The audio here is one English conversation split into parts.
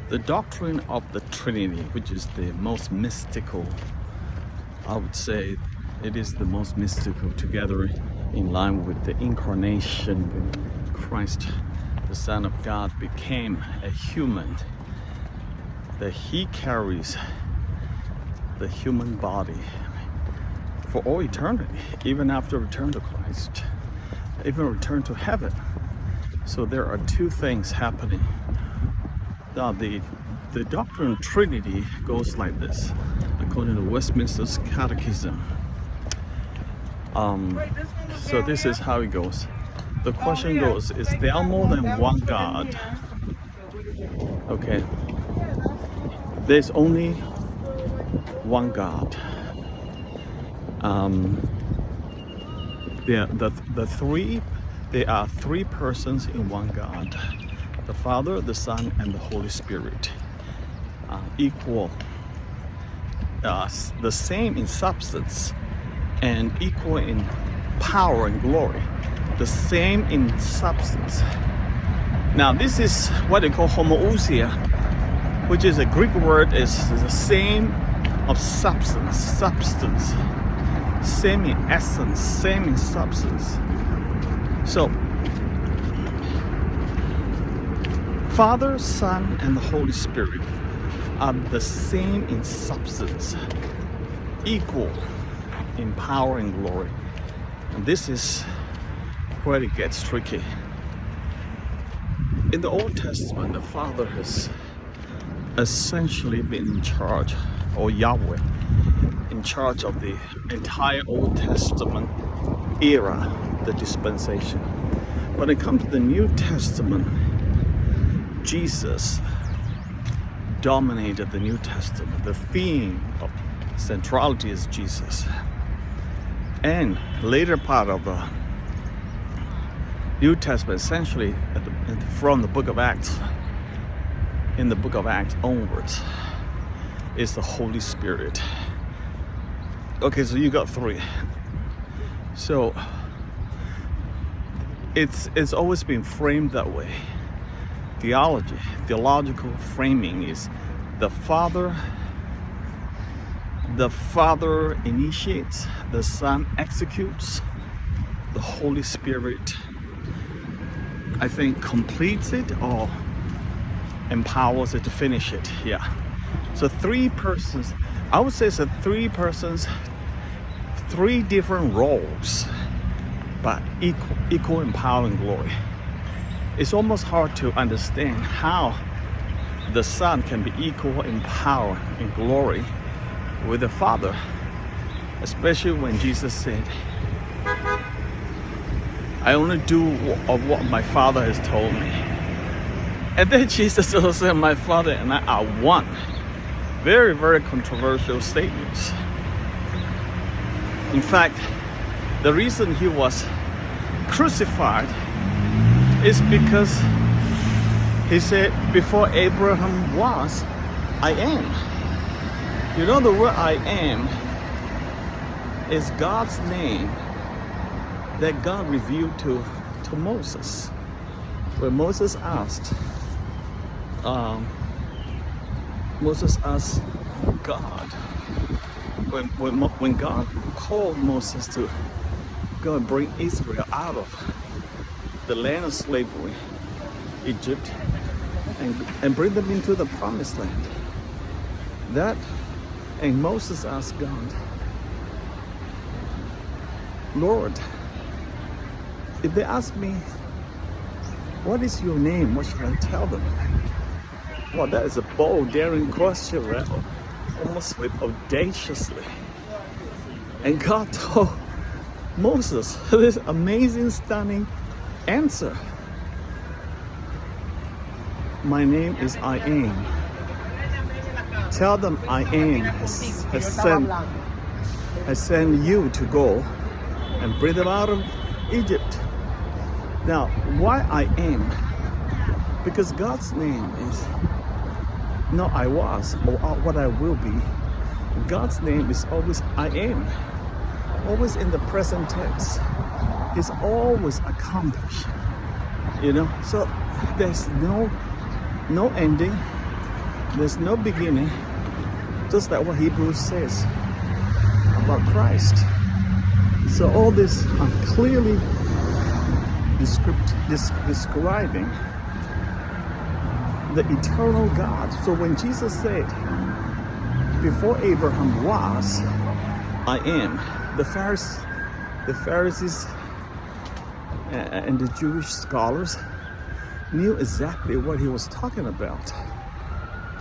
The doctrine of the Trinity, which is the most mystical, I would say it is the most mystical, together in line with the incarnation when Christ, the Son of God, became a human, that he carries the human body for all eternity, even after return to Christ, even return to heaven. So there are two things happening. Now the doctrine of Trinity goes like this, according to Westminster's Catechism. So this is how it goes. The question goes, is there more than one God? Okay. There's only one God. There are three persons in one God: the Father, the Son, and the Holy Spirit. Equal, the same in substance, and equal in power and glory. The same in substance. Now, this is what they call homoousia, which is a Greek word, is the same of substance, same in essence, same in substance. So, Father, Son, and the Holy Spirit are the same in substance, equal in power and glory. And this is where it gets tricky. In the Old Testament, the Father has essentially been in charge, or Yahweh, in charge of the entire Old Testament era, the dispensation. When it comes to the New Testament, Jesus dominated the New Testament. The theme of centrality is Jesus. And later part of the New Testament, essentially from the book of Acts, in the book of Acts onwards, is the Holy Spirit. Okay, so you got three. So it's always been framed that way. Theological framing is the Father initiates, the Son executes, the Holy Spirit, I think, completes it or empowers it to finish it. Yeah. So three persons, I would say it's three persons, three different roles, but equal in power and glory. It's almost hard to understand how the Son can be equal in power and glory with the Father, especially when Jesus said, I only do of what my Father has told me. And then Jesus also said, my Father and I are one. Very, very controversial statements. In fact, the reason he was crucified is because he said, before Abraham was, I am. You know, the word I am is God's name that God revealed to Moses. When Moses asked God, when God called Moses to go and bring Israel out of the land of slavery, Egypt, and bring them into the promised land. And Moses asked God, Lord, if they ask me, what is your name? What should I tell them? Well, that is a bold, daring question, right? Almost with audaciously. And God told Moses this amazing, stunning answer. My name is I am. Tell them I am has sent you to go and bring them out of Egypt. Now, why I am? Because God's name is not I was or what I will be. God's name is always I am. Always in the present tense. It's always accomplished. You know, so there's no ending, There's no beginning, just like what Hebrews says about Christ. So all this are clearly describing the eternal God. So when Jesus said, before Abraham was, I am, the Pharisees and the Jewish scholars knew exactly what he was talking about.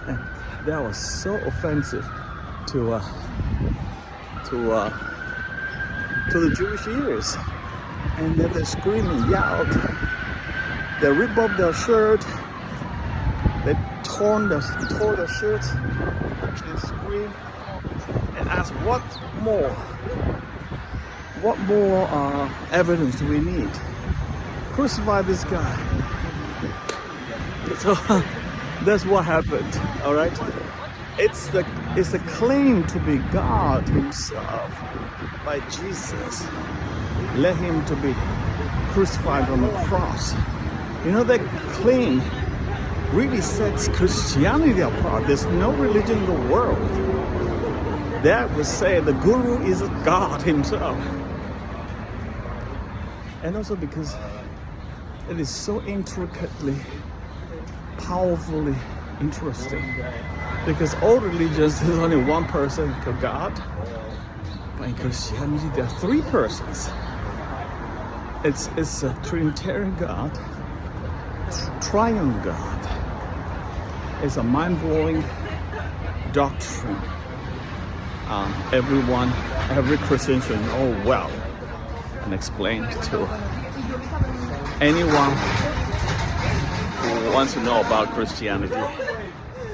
And that was so offensive to the Jewish ears. And then they screaming, yelled, they rip off their shirt, they tore their shirts, and screamed and asked, what more evidence do we need? Crucify this guy. So that's what happened. All right, it's the claim to be God Himself by Jesus led Him to be crucified on the cross. You know, that claim really sets Christianity apart. There's no religion in the world that would say the Guru is God Himself. And also because it is so intricately, powerfully interesting. Because all religions, there's only one person called God. But in Christianity, there are three persons. It's a Trinitarian God, Triune God. It's a mind-blowing doctrine. Every Christian should know well and explain to anyone who wants to know about Christianity.